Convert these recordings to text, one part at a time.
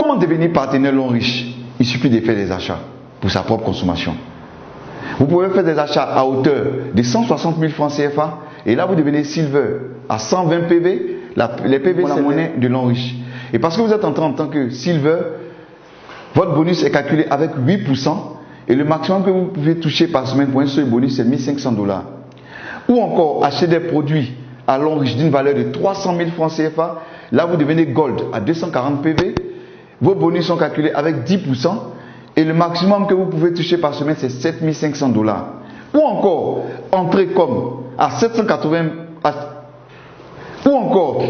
Comment devenir partenaire long riche? Il suffit de faire des achats pour sa propre consommation. Vous pouvez faire des achats à hauteur de 160 000 francs CFA et là vous devenez Silver à 120 PV. Les PV c'est la monnaie de long riche. Et parce que vous êtes entré en tant que Silver, votre bonus est calculé avec 8% et le maximum que vous pouvez toucher par semaine pour un seul bonus c'est 1500 $. Ou encore acheter des produits à long riche d'une valeur de 300 000 francs CFA. Là vous devenez Gold à 240 PV. Vos bonus sont calculés avec 10% et le maximum que vous pouvez toucher par semaine c'est 7500 $. Ou encore entrer comme à 780 ou encore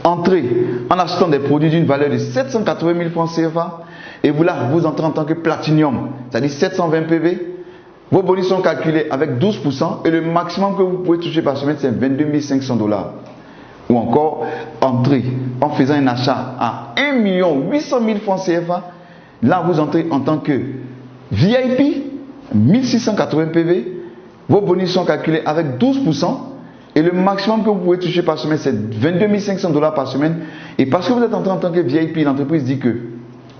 entrer en achetant des produits d'une valeur de 780 000 francs CFA et vous là vous entrez en tant que Platinum, c'est-à-dire 720 PV. Vos bonus sont calculés avec 12% et le maximum que vous pouvez toucher par semaine c'est 22 500 $. Ou encore entrer en faisant un achat à 1 800 000 francs CFA. Là vous entrez en tant que VIP 1680 PV. Vos bonus sont calculés avec 12% et le maximum que vous pouvez toucher par semaine c'est 22 500 $ par semaine. Et parce que vous êtes entré en tant que VIP, l'entreprise dit que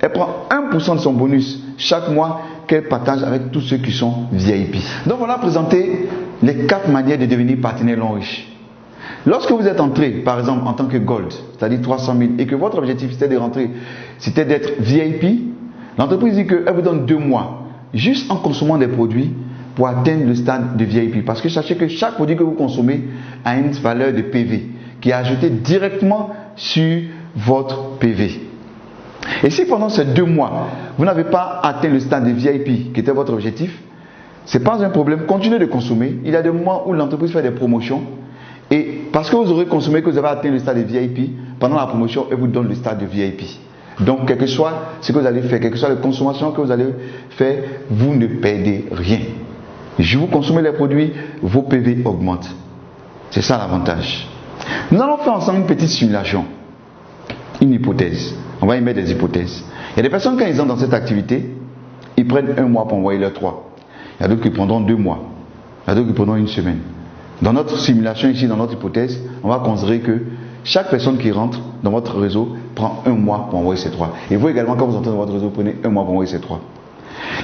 elle prend 1% de son bonus chaque mois qu'elle partage avec tous ceux qui sont VIP. Donc voilà présenté les 4 manières de devenir partenaire long riche. Lorsque vous êtes entré, par exemple, en tant que Gold, c'est-à-dire 300 000, et que votre objectif c'était de rentrer, c'était d'être VIP, l'entreprise dit qu'elle vous donne 2 mois, juste en consommant des produits pour atteindre le stade de VIP. Parce que sachez que chaque produit que vous consommez a une valeur de PV qui est ajoutée directement sur votre PV. Et si pendant ces 2 mois, vous n'avez pas atteint le stade de VIP qui était votre objectif, ce n'est pas un problème, continuez de consommer. Il y a des moments où l'entreprise fait des promotions. Et parce que vous aurez consommé, que vous avez atteint le stade de VIP, pendant la promotion, elle vous donne le stade de VIP. Donc, quel que soit ce que vous allez faire, quelle que soit la consommation que vous allez faire, vous ne perdez rien. Je vous consommez les produits, vos PV augmentent. C'est ça l'avantage. Nous allons faire ensemble une petite simulation, une hypothèse. On va y mettre des hypothèses. Il y a des personnes, quand ils entrent dans cette activité, ils prennent 1 mois pour envoyer leurs 3. Il y a d'autres qui prendront 2 mois. Il y a d'autres qui prendront 1 semaine. Dans notre simulation ici, dans notre hypothèse, on va considérer que chaque personne qui rentre dans votre réseau prend 1 mois pour envoyer ses 3. Et vous également, quand vous entrez dans votre réseau, prenez 1 mois pour envoyer ses 3.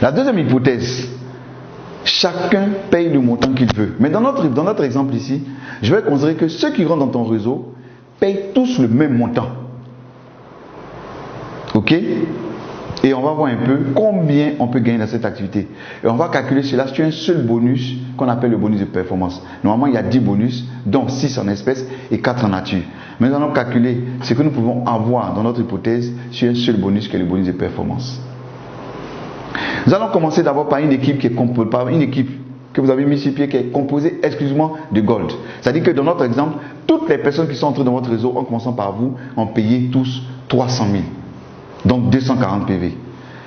La deuxième hypothèse, chacun paye le montant qu'il veut. Mais dans notre exemple ici, je vais considérer que ceux qui rentrent dans ton réseau payent tous le même montant. Ok? Et on va voir un peu combien on peut gagner dans cette activité. Et on va calculer cela sur un seul bonus qu'on appelle le bonus de performance. Normalement, il y a 10 bonus, dont 6 en espèces et 4 en nature. Mais nous allons calculer ce que nous pouvons avoir dans notre hypothèse sur un seul bonus qui est le bonus de performance. Nous allons commencer d'abord par une équipe qui est composée, par une équipe que vous avez mis sur pied qui est composée exclusivement de gold. C'est-à-dire que dans notre exemple, toutes les personnes qui sont entrées dans votre réseau, en commençant par vous, ont payé tous 300 000. Donc 240 PV.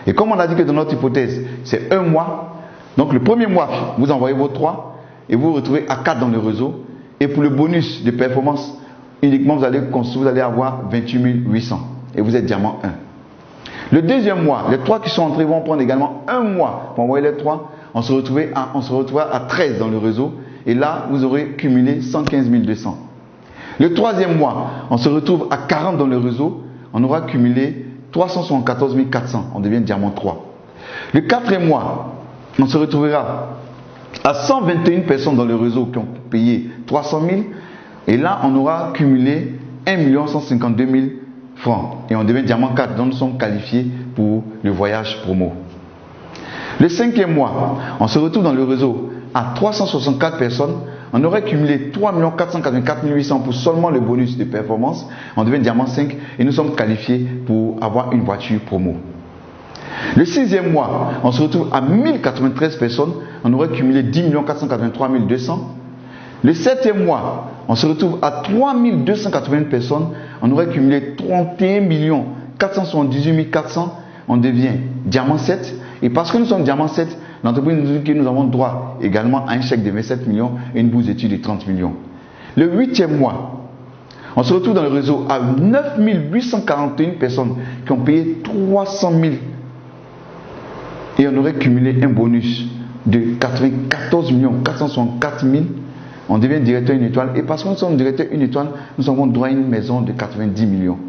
Et comme on a dit que dans notre hypothèse, c'est 1 mois, donc le premier mois, vous envoyez vos 3 et vous vous retrouvez à 4 dans le réseau. Et pour le bonus de performance, uniquement vous allez avoir 28 800 et vous êtes diamant 1. Le deuxième mois, les 3 qui sont entrés vont prendre également 1 mois pour envoyer les 3. On se retrouvera à 13 dans le réseau et là, vous aurez cumulé 115 200. Le troisième mois, on se retrouve à 40 dans le réseau, on aura cumulé 374 400, on devient diamant 3. Le quatrième mois, on se retrouvera à 121 personnes dans le réseau qui ont payé 300 000 et là on aura cumulé 1 152 000 francs et on devient diamant 4, donc nous sommes qualifiés pour le voyage promo. Le cinquième mois, on se retrouve dans le réseau à 364 personnes, on aurait cumulé 3 484 800 pour seulement le bonus de performance. On devient diamant 5 et nous sommes qualifiés pour avoir une voiture promo. Le sixième mois, on se retrouve à 1093 personnes. On aurait cumulé 10 483 200. Le septième mois, on se retrouve à 3280 personnes. On aurait cumulé 31 478 400. On devient diamant 7. Et parce que nous sommes diamant 7, l'entreprise nous dit que nous avons droit également à un chèque de 27 millions et une bourse d'études de 30 millions. Le huitième mois, on se retrouve dans le réseau à 9 841 personnes qui ont payé 300 000 et on aurait cumulé un bonus de 94 464 000. On devient directeur une étoile et parce que nous sommes directeur une étoile, nous avons droit à une maison de 90 millions.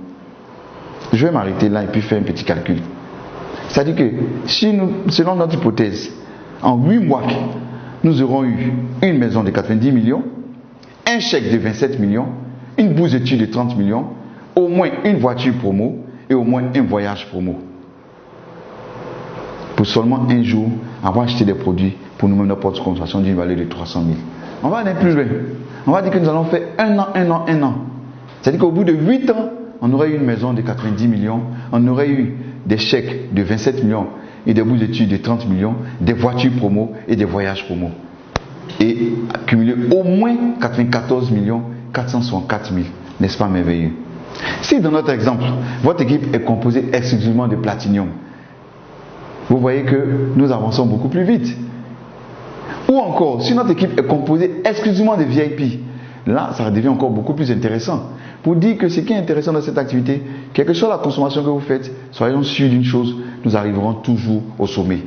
Je vais m'arrêter là et puis faire un petit calcul. C'est-à-dire que si nous, selon notre hypothèse, en 8 mois, nous aurons eu une maison de 90 millions, un chèque de 27 millions, une bourse d'études de 30 millions, au moins une voiture promo et au moins un voyage promo. Pour seulement un jour avoir acheté des produits pour nous-mêmes notre propre consommation d'une valeur de 300 000. On va aller plus loin. On va dire que nous allons faire un an. C'est-à-dire qu'au bout de 8 ans, on aurait eu une maison de 90 millions, on aurait eu des chèques de 27 millions et des bourses d'études de 30 millions, des voitures promo et des voyages promo. Et accumuler au moins 94 464 000. N'est-ce pas merveilleux? Si dans notre exemple, votre équipe est composée exclusivement de Platinum, vous voyez que nous avançons beaucoup plus vite. Ou encore, si notre équipe est composée exclusivement de VIP, là, ça devient encore beaucoup plus intéressant. Pour dire que ce qui est intéressant dans cette activité, quelle que soit la consommation que vous faites, soyons sûrs d'une chose, nous arriverons toujours au sommet.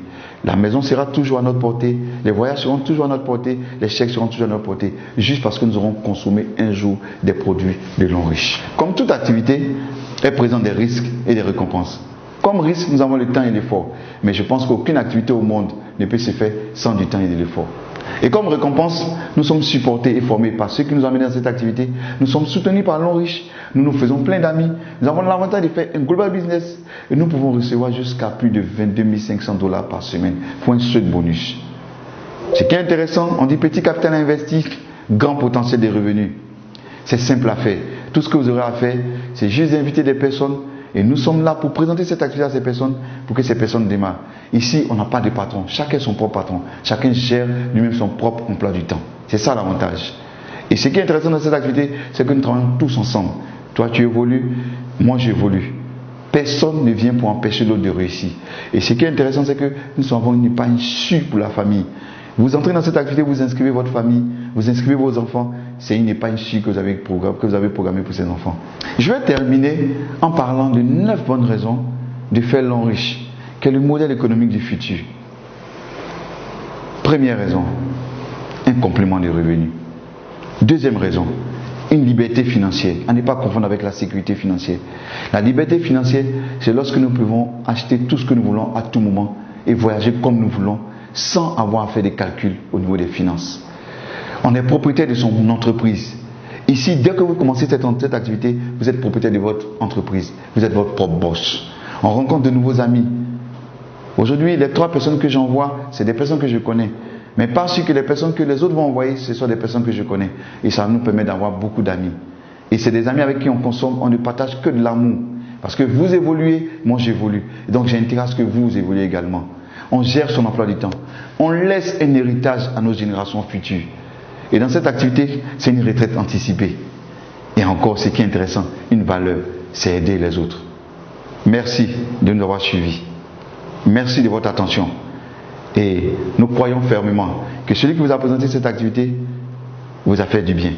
La maison sera toujours à notre portée, les voyages seront toujours à notre portée, les chèques seront toujours à notre portée, juste parce que nous aurons consommé un jour des produits de l'homme riche. Comme toute activité, elle présente des risques et des récompenses. Comme risque, nous avons le temps et l'effort. Mais je pense qu'aucune activité au monde ne peut se faire sans du temps et de l'effort. Et comme récompense, nous sommes supportés et formés par ceux qui nous ont amenés dans cette activité. Nous sommes soutenus par l'homme riche. Nous nous faisons plein d'amis. Nous avons l'avantage de faire un global business. Et nous pouvons recevoir jusqu'à plus de 22 500 $ par semaine pour un seul bonus. Ce qui est intéressant, on dit petit capital investi, grand potentiel de revenus. C'est simple à faire. Tout ce que vous aurez à faire, c'est juste d'inviter des personnes. Et nous sommes là pour présenter cette activité à ces personnes, pour que ces personnes démarrent. Ici, on n'a pas de patron. Chacun son propre patron. Chacun gère lui-même son propre emploi du temps. C'est ça l'avantage. Et ce qui est intéressant dans cette activité, c'est que nous travaillons tous ensemble. Toi, tu évolues, moi, j'évolue. Personne ne vient pour empêcher l'autre de réussir. Et ce qui est intéressant, c'est que nous avons une épargne sûre pour la famille. Vous entrez dans cette activité, vous inscrivez votre famille, vous inscrivez vos enfants. C'est une épargne sûre que vous avez programmée pour ces enfants. Je vais terminer en parlant de 9 bonnes raisons de faire l'homme riche, qui est le modèle économique du futur. Première raison, un complément de revenus. Deuxième raison, une liberté financière. À ne pas confondre avec la sécurité financière. La liberté financière, c'est lorsque nous pouvons acheter tout ce que nous voulons à tout moment et voyager comme nous voulons sans avoir à faire des calculs au niveau des finances. On est propriétaire de son entreprise. Ici, dès que vous commencez cette activité, vous êtes propriétaire de votre entreprise. Vous êtes votre propre boss. On rencontre de nouveaux amis. Aujourd'hui, les 3 personnes que j'envoie, c'est des personnes que je connais. Mais pas sûr que les personnes que les autres vont envoyer, ce sont des personnes que je connais. Et ça nous permet d'avoir beaucoup d'amis. Et c'est des amis avec qui on consomme, on ne partage que de l'amour. Parce que vous évoluez, moi j'évolue. Et donc j'ai intérêt à ce que vous évoluez également. On gère son emploi du temps. On laisse un héritage à nos générations futures. Et dans cette activité, c'est une retraite anticipée. Et encore, ce qui est intéressant, une valeur, c'est aider les autres. Merci de nous avoir suivis. Merci de votre attention. Et nous croyons fermement que celui qui vous a présenté cette activité vous a fait du bien.